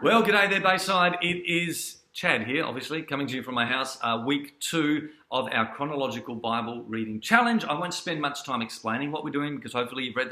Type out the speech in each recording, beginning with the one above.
Well, g'day there, Bayside. It is Chad here, obviously, coming to you from my house. Week 2 of our chronological Bible reading challenge. I won't spend much time explaining what we're doing because hopefully you've read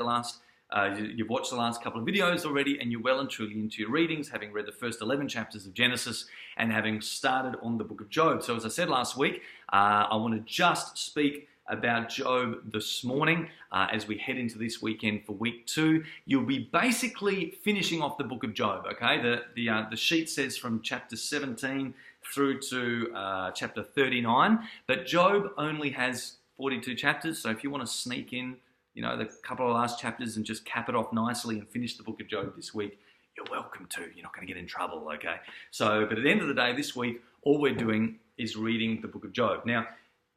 you've watched the last couple of videos already, and you're well and truly into your readings, having read the first 11 chapters of Genesis and having started on the book of Job. So, as I said last week, I want to just speak about Job this morning as we head into this weekend for week 2. You'll be basically finishing off the book of Job, okay? The sheet says from chapter 17 through to chapter 39, but Job only has 42 chapters, so if you want to sneak in, the couple of last chapters and just cap it off nicely and finish the book of Job this week, you're welcome to. You're not going to get in trouble, okay? So, but at the end of the day, this week, all we're doing is reading the book of Job. Now,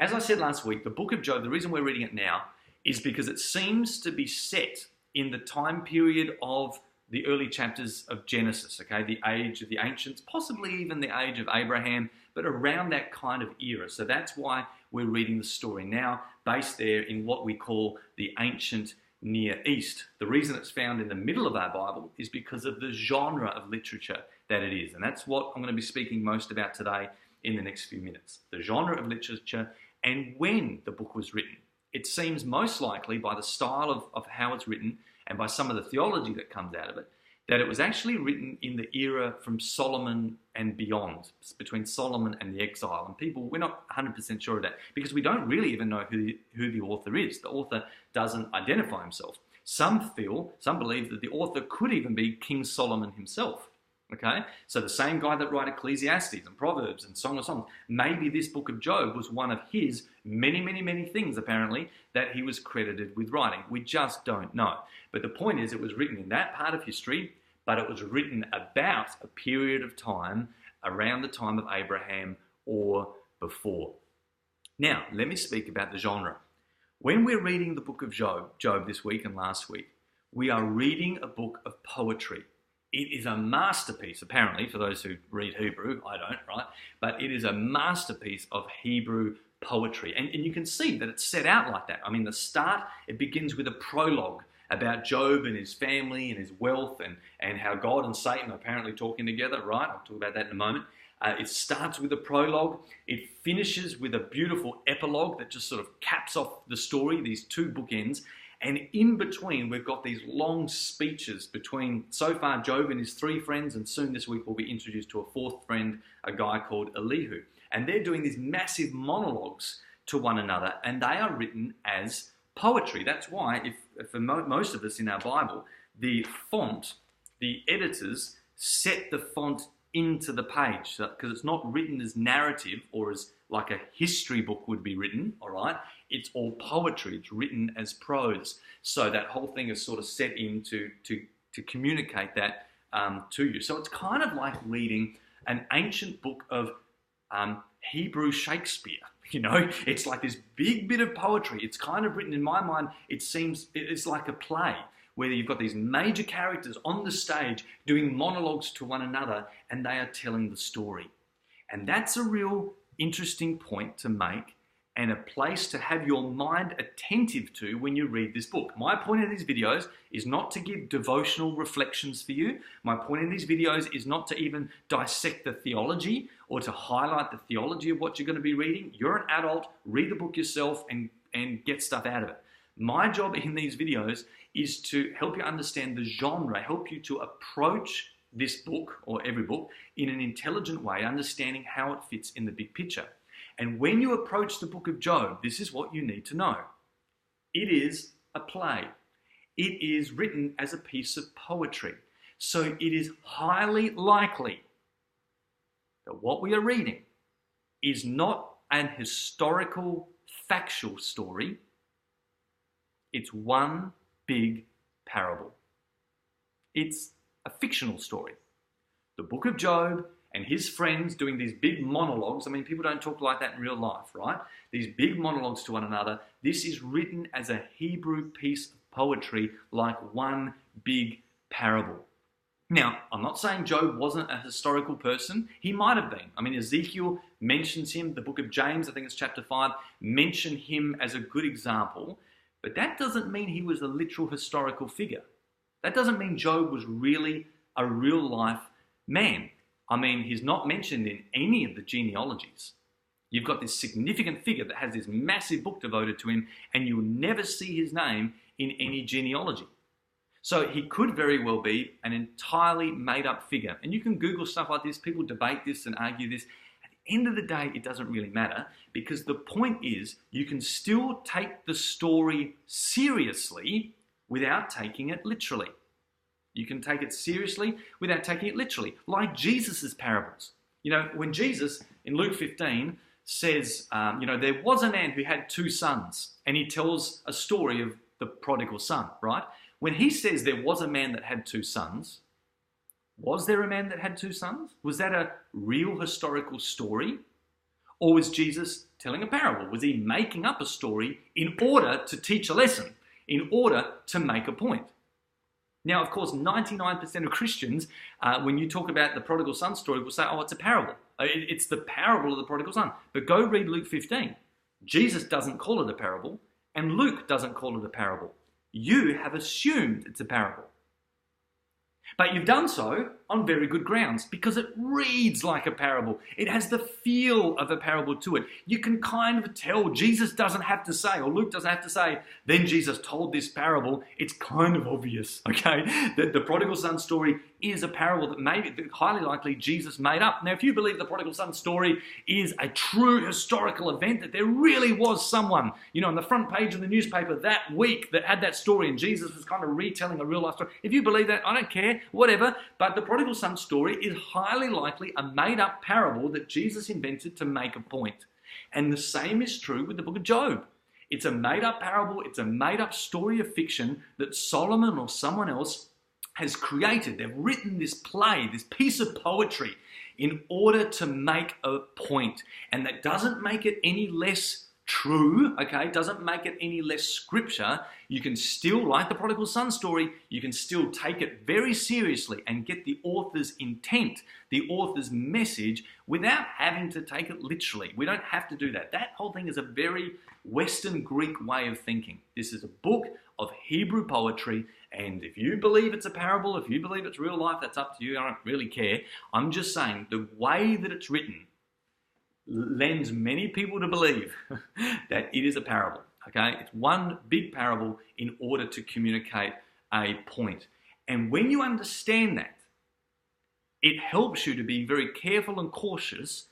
as I said last week, the book of Job, the reason we're reading it now is because it seems to be set in the time period of the early chapters of Genesis, okay? The age of the ancients, possibly even the age of Abraham, but around that kind of era. So that's why we're reading the story now, based there in what we call the ancient Near East. The reason it's found in the middle of our Bible is because of the genre of literature that it is. And that's what I'm going to be speaking most about today in the next few minutes. The genre of literature and when the book was written. It seems most likely by the style of how it's written and by some of the theology that comes out of it, that it was actually written in the era from Solomon and beyond, between Solomon and the exile. And people, we're not 100% sure of that because we don't really even know who the author is. The author doesn't identify himself. Some believe that the author could even be King Solomon himself. Okay, so the same guy that wrote Ecclesiastes and Proverbs and Song of Songs, maybe this book of Job was one of his many things, apparently, that he was credited with writing. We just don't know. But the point is, it was written in that part of history, but it was written about a period of time around the time of Abraham or before. Now, let me speak about the genre. When we're reading the book of Job this week and last week, we are reading a book of poetry. It is a masterpiece, apparently, for those who read Hebrew. I don't, right? But it is a masterpiece of Hebrew poetry. And you can see that it's set out like that. I mean, the start, it begins with a prologue about Job and his family and his wealth and how God and Satan are apparently talking together, right? I'll talk about that in a moment. It starts with a prologue. It finishes with a beautiful epilogue that just sort of caps off the story, these two bookends. And in between, we've got these long speeches between, so far, Job and his 3 friends, and soon this week we'll be introduced to a 4th friend, a guy called Elihu. And they're doing these massive monologues to one another, and they are written as poetry. That's why, if for most of us in our Bible, the font, the editors set the font into the page, because it's not written as narrative or as like a history book would be written, all right? It's all poetry. It's written as prose. So that whole thing is sort of set in to communicate that to you. So it's kind of like reading an ancient book of Hebrew Shakespeare. It's like this big bit of poetry. It's kind of written, in my mind, it's like a play where you've got these major characters on the stage doing monologues to one another, and they are telling the story. And that's a real interesting point to make and a place to have your mind attentive to when you read this book. My point in these videos is not to give devotional reflections for you. My point in these videos is not to even dissect the theology or to highlight the theology of what you're going to be reading. You're an adult, read the book yourself and get stuff out of it. My job in these videos is to help you understand the genre, help you to approach this book or every book in an intelligent way, understanding how it fits in the big picture. And when you approach the book of Job, this is what you need to know. It is a play. It is written as a piece of poetry. So it is highly likely that what we are reading is not an historical, factual story. It's one big parable. It's a fictional story. The book of Job and his friends doing these big monologues. I mean, people don't talk like that in real life, right? These big monologues to one another. This is written as a Hebrew piece of poetry, like one big parable. Now, I'm not saying Job wasn't a historical person. He might have been. I mean, Ezekiel mentions him. The book of James, I think it's chapter 5, mention him as a good example. But that doesn't mean he was a literal historical figure. That doesn't mean Job was really a real-life man. I mean, he's not mentioned in any of the genealogies. You've got this significant figure that has this massive book devoted to him, and you'll never see his name in any genealogy. So he could very well be an entirely made-up figure. And you can Google stuff like this. People debate this and argue this. At the end of the day, it doesn't really matter, because the point is you can still take the story seriously without taking it literally. You can take it seriously without taking it literally, like Jesus' parables. You know, when Jesus, in Luke 15, says, there was a man who had 2 sons, and he tells a story of the prodigal son, right? When he says there was a man that had 2 sons, was there a man that had 2 sons? Was that a real historical story? Or was Jesus telling a parable? Was he making up a story in order to teach a lesson, in order to make a point? Now, of course, 99% of Christians, when you talk about the prodigal son story, will say, oh, it's a parable. It's the parable of the prodigal son. But go read Luke 15. Jesus doesn't call it a parable, and Luke doesn't call it a parable. You have assumed it's a parable. But you've done so on very good grounds, because it reads like a parable. It has the feel of a parable to it. You can kind of tell. Jesus doesn't have to say, or Luke doesn't have to say, then Jesus told this parable. It's kind of obvious, okay, that the prodigal son story is a parable that highly likely Jesus made up. Now, if you believe the prodigal son story is a true historical event, that there really was someone, on the front page of the newspaper that week that had that story, and Jesus was kind of retelling a real life story. If you believe that, I don't care, whatever. But the prodigal son story is highly likely a made-up parable that Jesus invented to make a point. And the same is true with the book of Job. It's a made-up parable. It's a made-up story of fiction that Solomon or someone else has created. They've written this play, this piece of poetry, in order to make a point. And that doesn't make it any less true, okay? Doesn't make it any less scripture. You can still, like the prodigal son story, you can still take it very seriously and get the author's intent, the author's message, without having to take it literally. We don't have to do that. That whole thing is a very Western Greek way of thinking. This is a book of Hebrew poetry, and if you believe it's a parable, if you believe it's real life, that's up to you. I don't really care. I'm just saying the way that it's written lends many people to believe that it is a parable, okay? It's one big parable in order to communicate a point. And when you understand that, it helps you to be very careful and cautious.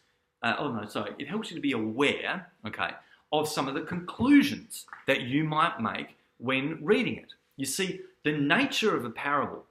It helps you to be aware, okay, of some of the conclusions that you might make when reading it. You see, the nature of a parable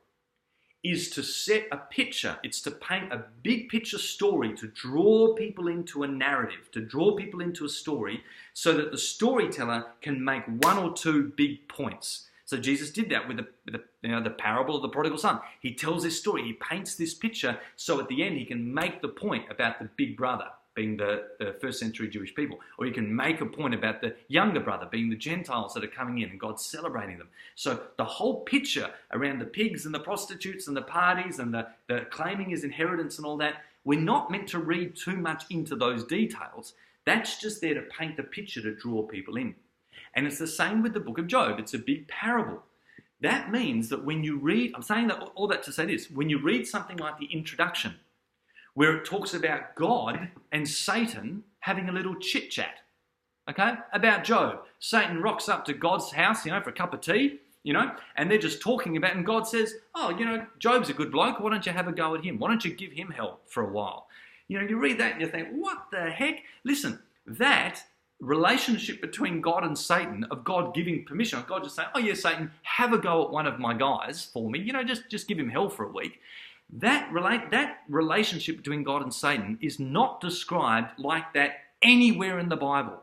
is to set a picture. It's to paint a big picture story, to draw people into a narrative, to draw people into a story so that the storyteller can make 1 or 2 big points. So Jesus did that with the parable of the prodigal son. He tells this story. He paints this picture so at the end he can make the point about the big brother, being the first century Jewish people. Or you can make a point about the younger brother, being the Gentiles that are coming in and God's celebrating them. So the whole picture around the pigs and the prostitutes and the parties and the claiming his inheritance and all that, we're not meant to read too much into those details. That's just there to paint the picture, to draw people in. And it's the same with the book of Job. It's a big parable. That means that when you read, I'm saying that all that to say this, when you read something like the introduction, where it talks about God and Satan having a little chit-chat, okay, about Job. Satan rocks up to God's house, for a cup of tea, and they're just talking about, and God says, Job's a good bloke, why don't you have a go at him? Why don't you give him hell for a while? You read that and you think, what the heck? Listen, that relationship between God and Satan, of God giving permission, of God just saying, oh yeah, Satan, have a go at one of my guys for me, just give him hell for a week. That relationship between God and Satan is not described like that anywhere in the Bible,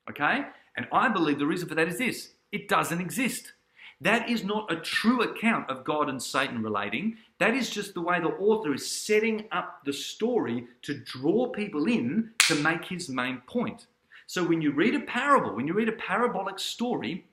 okay? And I believe the reason for that is this: it doesn't exist. That is not a true account of God and Satan relating. That is just the way the author is setting up the story to draw people in to make his main point. So when you read a parable, when you read a parabolic story,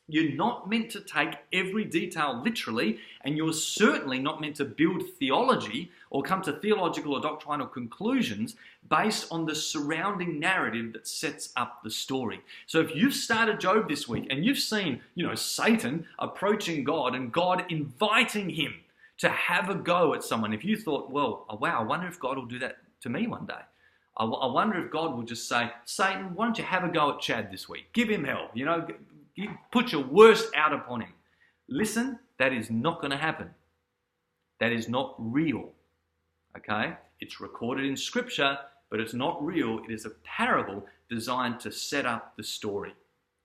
you're not meant to take every detail literally, and you're certainly not meant to build theology or come to theological or doctrinal conclusions based on the surrounding narrative that sets up the story. So if you've started Job this week and you've seen, Satan approaching God and God inviting him to have a go at someone. If you thought, well, wow, I wonder if God will do that to me one day. I wonder if God will just say, Satan, why don't you have a go at Chad this week? Give him hell, put your worst out upon him. Listen, that is not going to happen. That is not real, okay? It's recorded in Scripture, but it's not real. It is a parable designed to set up the story.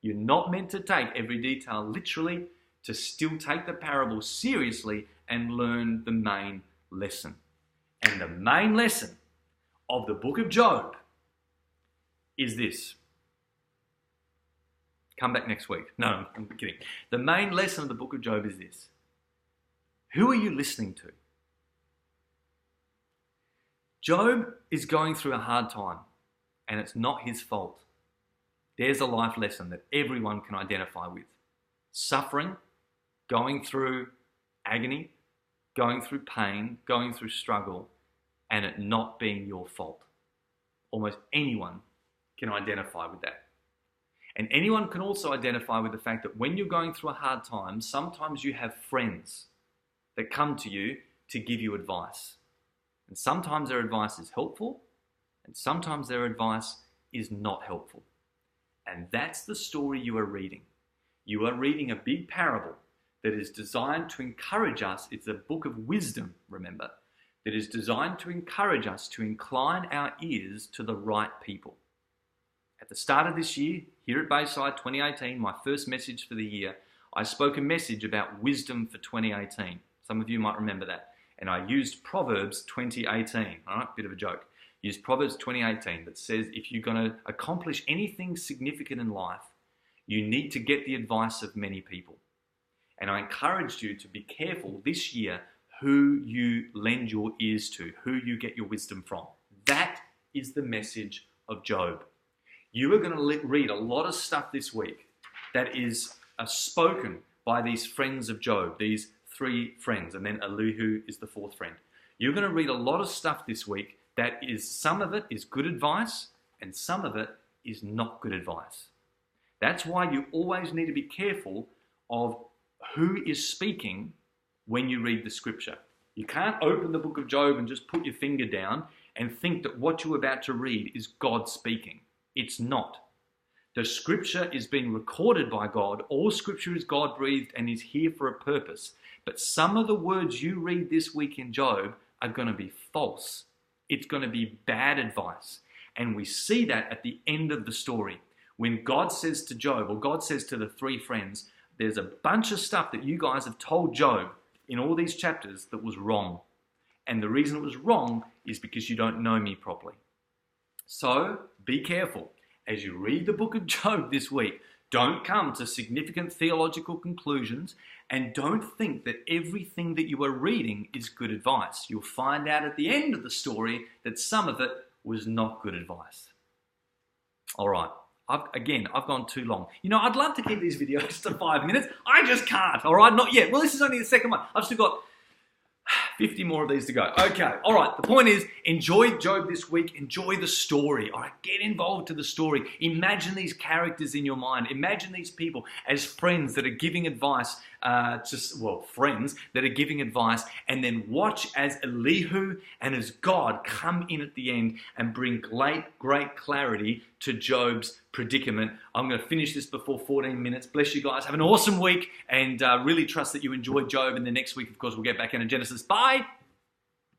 You're not meant to take every detail literally, to still take the parable seriously and learn the main lesson. And the main lesson of the book of Job is this. Come back next week. No, I'm kidding. The main lesson of the book of Job is this. Who are you listening to? Job is going through a hard time, and it's not his fault. There's a life lesson that everyone can identify with. Suffering, going through agony, going through pain, going through struggle, and it not being your fault. Almost anyone can identify with that. And anyone can also identify with the fact that when you're going through a hard time, sometimes you have friends that come to you to give you advice. And sometimes their advice is helpful, and sometimes their advice is not helpful. And that's the story you are reading. You are reading a big parable that is designed to encourage us. It's a book of wisdom, remember, that is designed to encourage us to incline our ears to the right people. At the start of this year, here at Bayside 2018, my first message for the year, I spoke a message about wisdom for 2018. Some of you might remember that. And I used Proverbs 20:18, all right, bit of a joke. Used Proverbs 20:18 that says if you're going to accomplish anything significant in life, you need to get the advice of many people. And I encouraged you to be careful this year who you lend your ears to, who you get your wisdom from. That is the message of Job. You are going to read a lot of stuff this week that is spoken by these friends of Job, these 3 friends, and then Elihu is the 4th friend. You're going to read a lot of stuff this week that is, some of it is good advice and some of it is not good advice. That's why you always need to be careful of who is speaking when you read the scripture. You can't open the book of Job and just put your finger down and think that what you're about to read is God speaking. It's not. The scripture is being recorded by God. All scripture is God-breathed and is here for a purpose. But some of the words you read this week in Job are going to be false. It's going to be bad advice. And we see that at the end of the story. When God says to Job, or God says to the 3 friends, there's a bunch of stuff that you guys have told Job in all these chapters that was wrong. And the reason it was wrong is because you don't know me properly. So be careful. As you read the book of Job this week, don't come to significant theological conclusions and don't think that everything that you are reading is good advice. You'll find out at the end of the story that some of it was not good advice. All right. I've gone too long. I'd love to keep these videos to 5 minutes. I just can't, all right? Not yet. Well, this is only the second one. I've still got 50 more of these to go. Okay, all right. The point is, enjoy Job this week. Enjoy the story, all right? Get involved to the story. Imagine these characters in your mind. Imagine these people as friends that are giving advice, friends that are giving advice, and then watch as Elihu and as God come in at the end and bring great clarity to Job's predicament. I'm going to finish this before 14 minutes. Bless you guys. Have an awesome week and really trust that you enjoyed Job. And the next week, of course, we'll get back into Genesis. Bye.